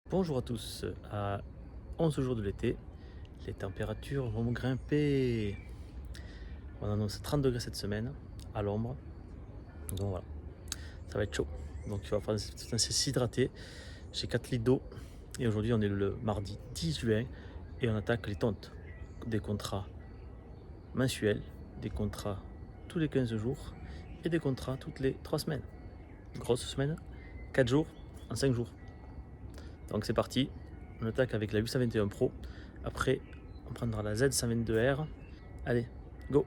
Bonjour à tous, à 11 jours de l'été, les températures vont grimper. On annonce 30 degrés cette semaine, à l'ombre, donc voilà, ça va être chaud. Donc il va falloir s'hydrater. J'ai 4 litres d'eau et aujourd'hui on est le mardi 10 juin et on attaque les tontes. Des contrats mensuels, des contrats tous les 15 jours et des contrats toutes les 3 semaines. Grosse semaine, 4 jours en 5 jours. Donc c'est parti, on attaque avec la 821 Pro. Après, on prendra la Z122R. Allez, go.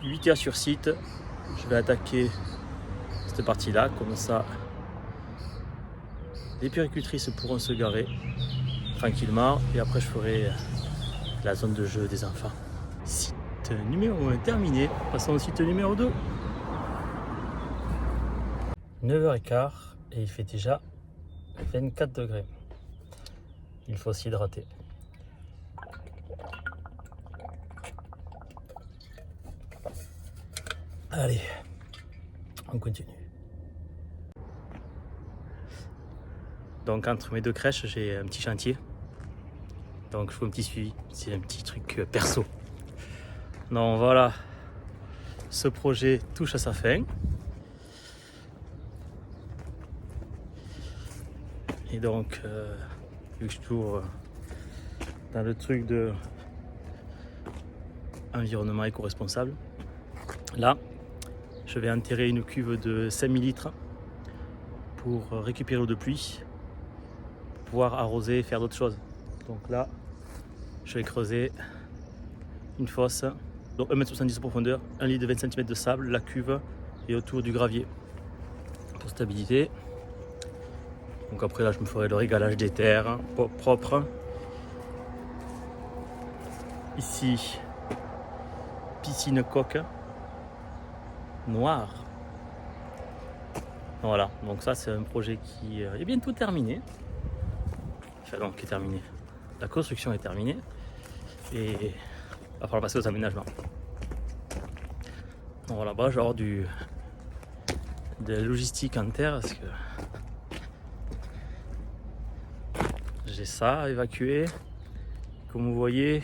8h sur site, je vais attaquer cette partie-là. Comme ça, les puéricultrices pourront se garer tranquillement. Et après, je ferai la zone de jeu des enfants. Site numéro 1 terminé. Passons au site numéro 2. 9h15 et il fait déjà 24 degrés. Il faut s'hydrater. Allez, on continue. Donc entre mes deux crèches, j'ai un petit chantier. Donc je fais un petit suivi. C'est un petit truc perso. Donc voilà, ce projet touche à sa fin. Et donc, vu que je suis toujours dans le truc de environnement éco-responsable, là, je vais enterrer une cuve de 5000 litres pour récupérer l'eau de pluie, pour pouvoir arroser et faire d'autres choses. Donc là, je vais creuser une fosse, donc 1,70 m de profondeur, 1 litre de 20 cm de sable, la cuve et autour du gravier pour stabilité. Donc après là, je me ferai le régalage des terres propres. Ici, piscine coque noire. Voilà, donc ça c'est un projet qui est bientôt terminé. Enfin donc qui est terminé. La construction est terminée et il va falloir passer aux aménagements. Donc voilà, bah genre de la logistique en terre parce que j'ai ça à évacuer. Comme vous voyez,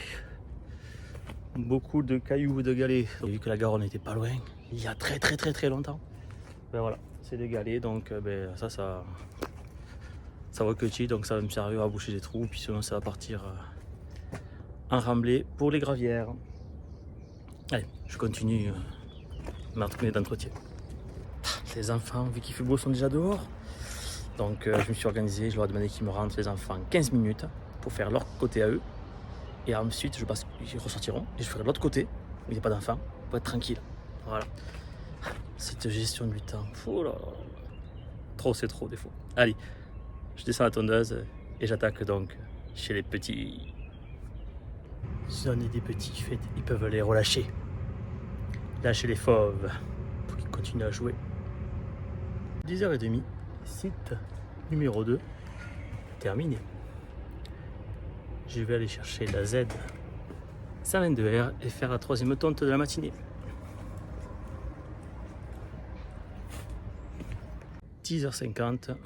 beaucoup de cailloux, de galets. Vu que la Garonne n'était pas loin, il y a très longtemps. Ben voilà, c'est des galets, donc ça recueille, donc ça va me servir à boucher des trous, puis sinon ça va partir en remblai pour les gravières. Allez, je continue ma tournée d'entretien. Les enfants, vu qu'il fait beau, sont déjà dehors. Donc je me suis organisé, je leur ai demandé qu'ils me rentrent les enfants 15 minutes pour faire leur côté à eux. Et ensuite, ils ressortiront et je ferai de l'autre côté où il n'y a pas d'enfants pour être tranquille. Voilà. Cette gestion du temps. Oh là là. Trop, c'est trop des fois. Allez, je descends la tondeuse et j'attaque donc chez les petits. Si on est des petits, ils peuvent les relâcher. Lâcher les fauves pour qu'ils continuent à jouer. 10h30, site numéro 2, terminé. Je vais aller chercher la Z122R et faire la troisième tonte de la matinée. 10h50,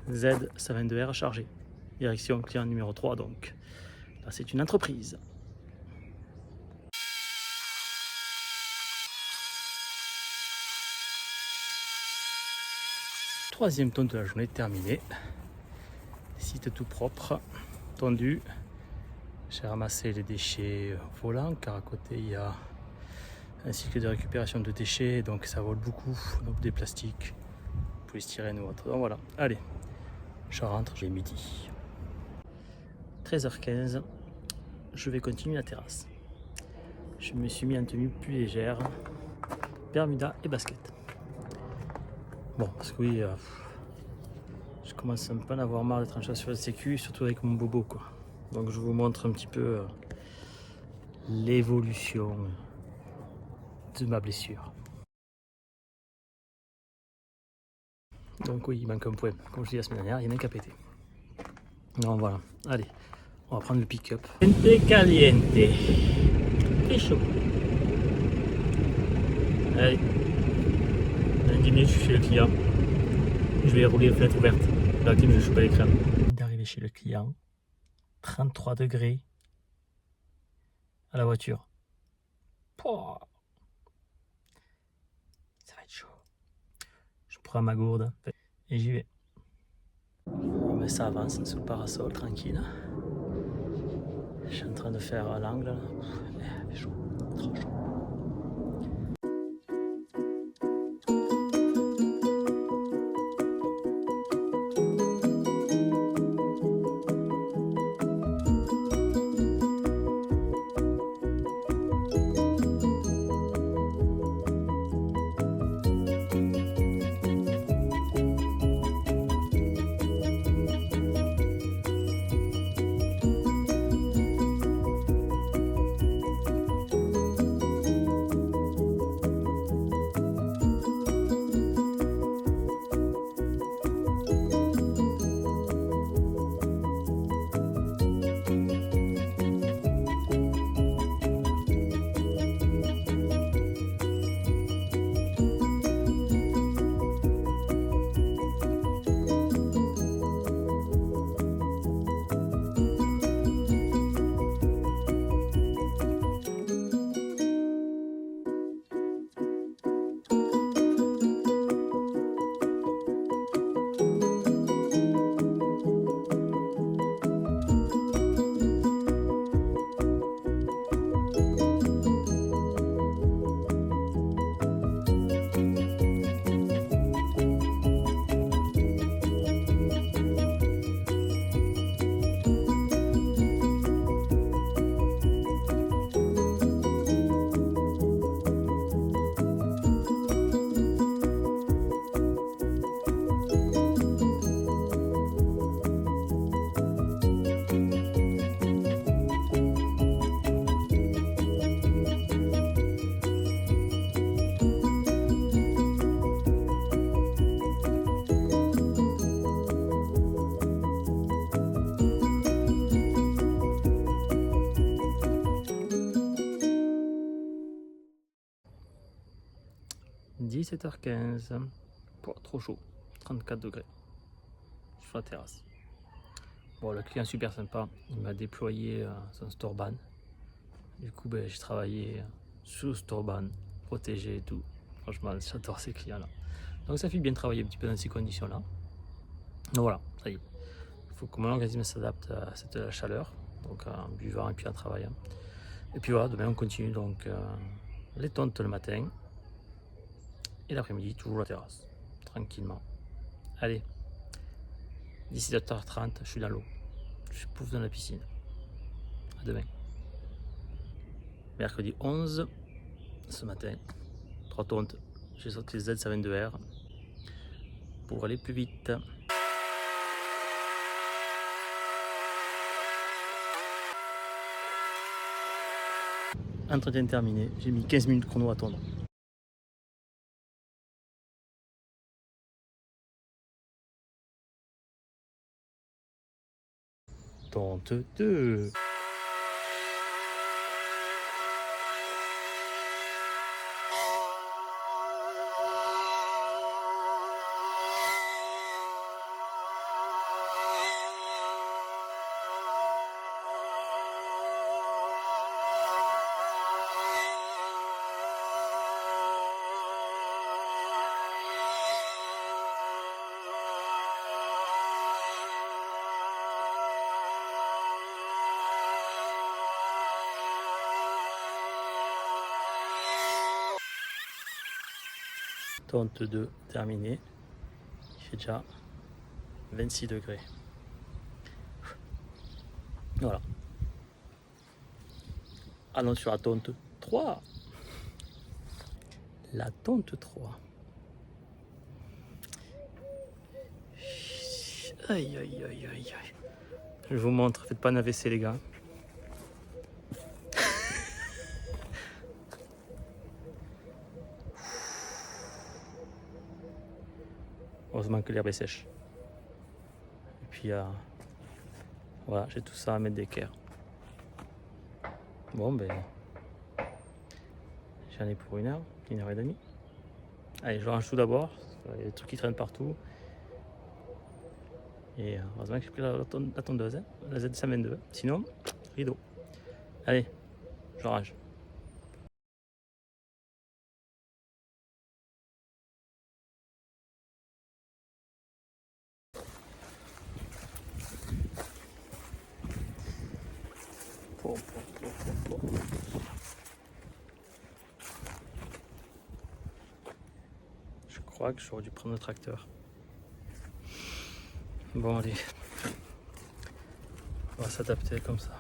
Z122R chargé. Direction client numéro 3, donc là c'est une entreprise. Troisième tonte de la journée terminée. Site tout propre, tendu. J'ai ramassé les déchets volants car à côté il y a un cycle de récupération de déchets, donc ça vole beaucoup, donc des plastiques, polystyrène ou autre. Donc voilà, allez, je rentre, j'ai midi. 13h15, je vais continuer la terrasse. Je me suis mis en tenue plus légère, bermuda et basket. Bon, parce que oui, je commence un peu à en avoir marre d'être en chasse sur le sécu, surtout avec mon bobo quoi. Donc je vous montre un petit peu l'évolution de ma blessure. Donc oui, il manque un point. Comme je dis la semaine dernière, il y en a qu'à péter. Donc voilà, allez, on va prendre le pick-up. Caliente. C'est chaud. Allez, dans 10 minutes, je suis chez le client. Je vais rouler les fenêtres ouvertes. Là, je vais choper les crèmes. D'arriver chez le client, 33 degrés à la voiture. Pouah, ça va être chaud. Je prends ma gourde et j'y vais. Mais ça avance sous le parasol, tranquille. Je suis en train de faire l'angle. Il fait chaud, trop chaud. « 17h15, trop chaud, 34 degrés sur la terrasse. Bon, le client super sympa, il m'a déployé son Storban. Du coup, j'ai travaillé sous Storban, protégé et tout. Franchement, j'adore ces clients-là. Donc ça fait bien travailler un petit peu dans ces conditions-là. Donc voilà, ça y est. Il faut que mon organisme s'adapte à cette chaleur, donc en buvant et puis en travaillant. Et puis voilà, demain on continue donc les tontes le matin. Et l'après-midi, toujours la terrasse, tranquillement. Allez, d'ici 17h30, je suis dans l'eau. Je pouffe dans la piscine. À demain. Mercredi 11, ce matin, 3 tontes. J'ai sorti le Z52R pour aller plus vite. Entretien terminé, j'ai mis 15 minutes chrono à tondre. Tonte 2. Tonte 2 terminé. Il fait déjà 26 degrés. Voilà. Allons sur la tonte 3. La tonte 3. Aïe aïe aïe aïe aïe. Je vous montre, faites pas un AVC les gars. Heureusement que l'herbe est sèche. Et puis voilà, j'ai tout ça à mettre d'équerre. Bon ben, j'en ai pour 1 heure et demie. Allez, je range tout d'abord. Il y a des trucs qui traînent partout. Et heureusement que j'ai pris la tondeuse, hein, la Z122. Sinon, rideau. Allez, je range. Je crois que j'aurais dû prendre le tracteur. Bon, allez. On va s'adapter comme ça.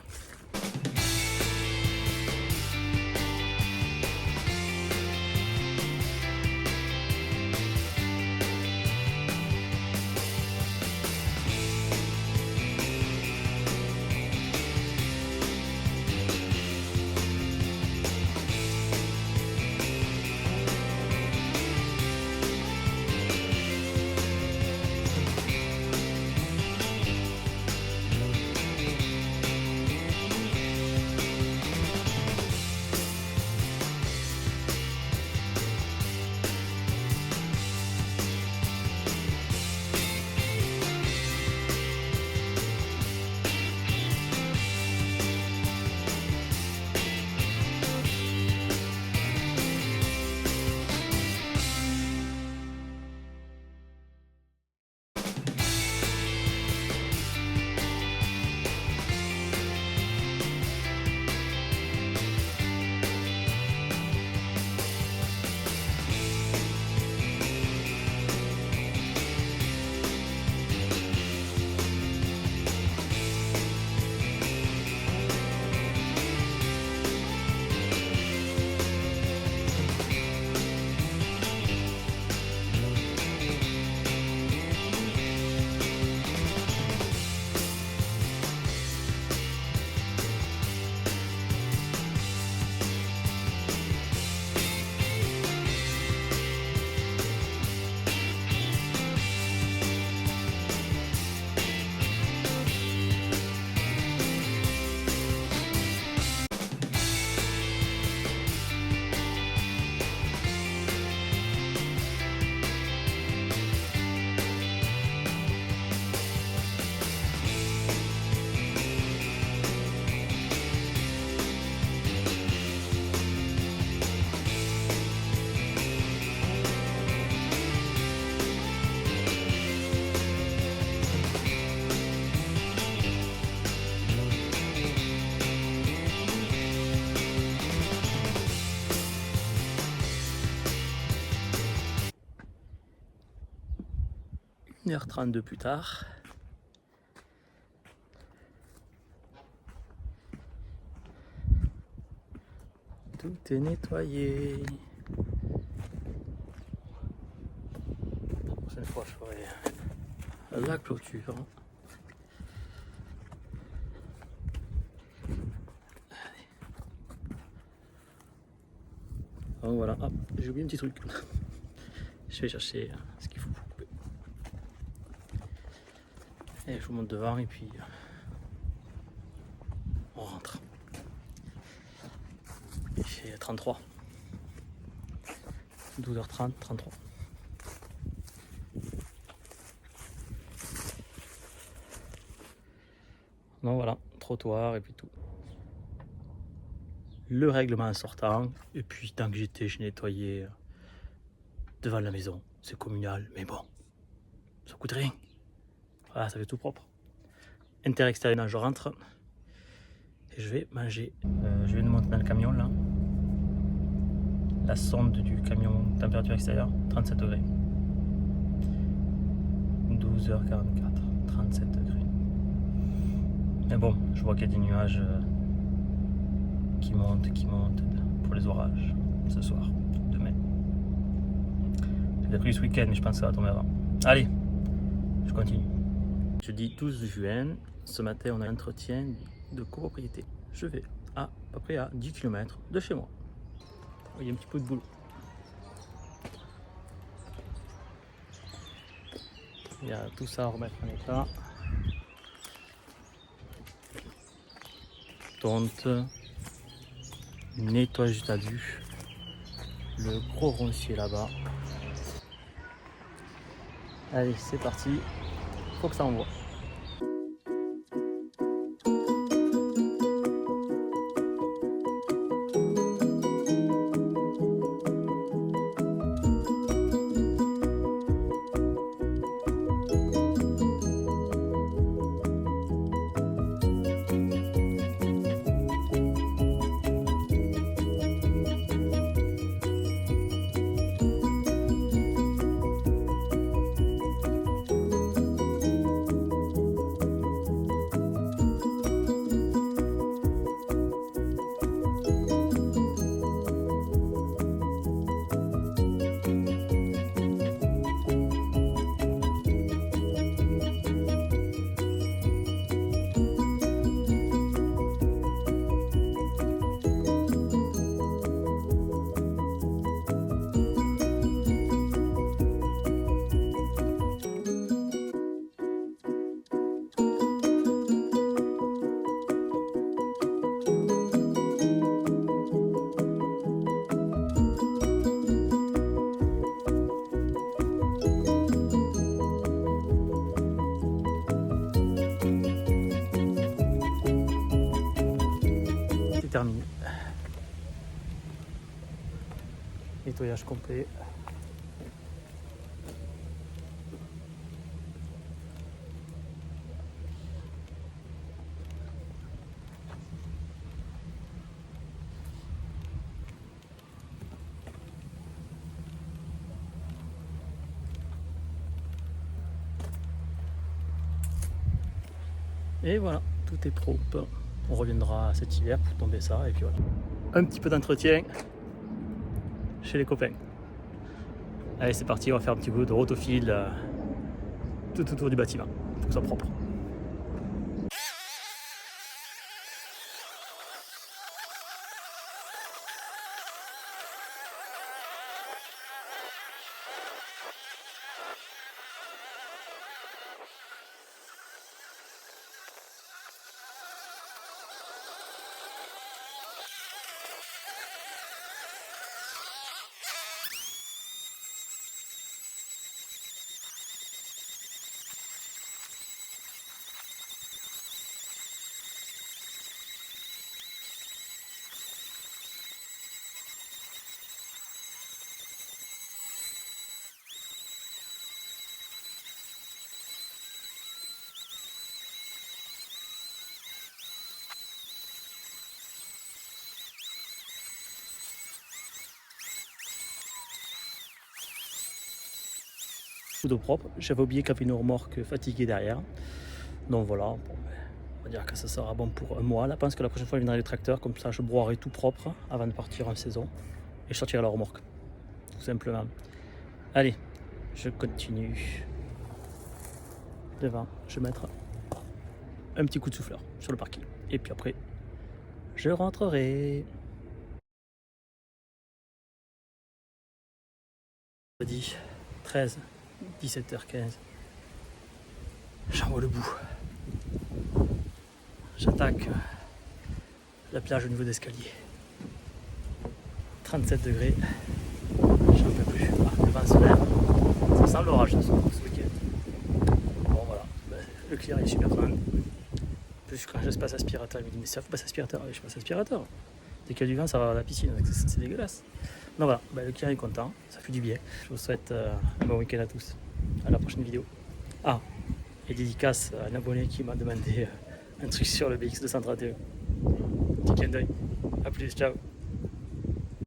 Une heure 32 plus tard. Tout est nettoyé. La prochaine fois, je ferai la clôture. Donc voilà, ah, j'ai oublié un petit truc. Je vais chercher ce qu'il faut pour couper. Et je vous monte devant et puis on rentre. Il fait 33. 12h30, 33. Donc voilà, trottoir et puis tout. Le règlement en sortant. Et puis tant que j'étais, je nettoyais devant la maison. C'est communal, mais bon, ça coûte rien. Voilà, ça fait tout propre. Inter-extérieur, je rentre et je vais manger. Je viens de monter dans le camion là. La sonde du camion, température extérieure, 37 degrés. 12h44, 37 degrés. Mais bon, je vois qu'il y a des nuages qui montent pour les orages ce soir, demain. J'ai pris ce week-end, mais je pense que ça va tomber avant. Allez, je continue. Jeudi 12 juin, ce matin on a un entretien de copropriété. Je vais à peu près à 10 km de chez moi. Il y a un petit peu de boulot. Il y a tout ça à remettre en état. Tonte, nettoyage du talus, le gros roncier là-bas. Allez, c'est parti. Faut que ça envoie. terminé. Nettoyage complet. Et voilà, tout est propre. On reviendra cet hiver pour tomber ça et puis voilà. Un petit peu d'entretien chez les copains. Allez, c'est parti, on va faire un petit peu de rotofil tout autour du bâtiment pour que ce soit propre. D'eau propre. J'avais oublié qu'il y avait une remorque fatiguée derrière. Donc voilà, bon, on va dire que ça sera bon pour un mois. Là, je pense que la prochaine fois, je viendrai le tracteur. Comme ça, je broierai tout propre avant de partir en saison. Et je sortirai la remorque. Tout simplement. Allez, je continue. Devant, je vais mettre un petit coup de souffleur sur le parking. Et puis après, je rentrerai. Jeudi 13, 17h15. J'en vois le bout. J'attaque la plage au niveau d'escalier. 37 degrés. J'en peux plus. Ah, le vent se lève. Ça sent l'orage ce week-end. Bon voilà. Ben, le client est super content. Plus quand je passe aspirateur, il me dit mais ça faut passer aspirateur. Je passe aspirateur. Dès qu'il y a du vent, ça va à la piscine. C'est dégueulasse. Donc voilà, ben, le client est content. Ça fait du bien. Je vous souhaite un bon week-end à tous. À la prochaine vidéo. Ah, et dédicace à un abonné qui m'a demandé un truc sur le BX231. Petit clin d'œil. A plus, ciao.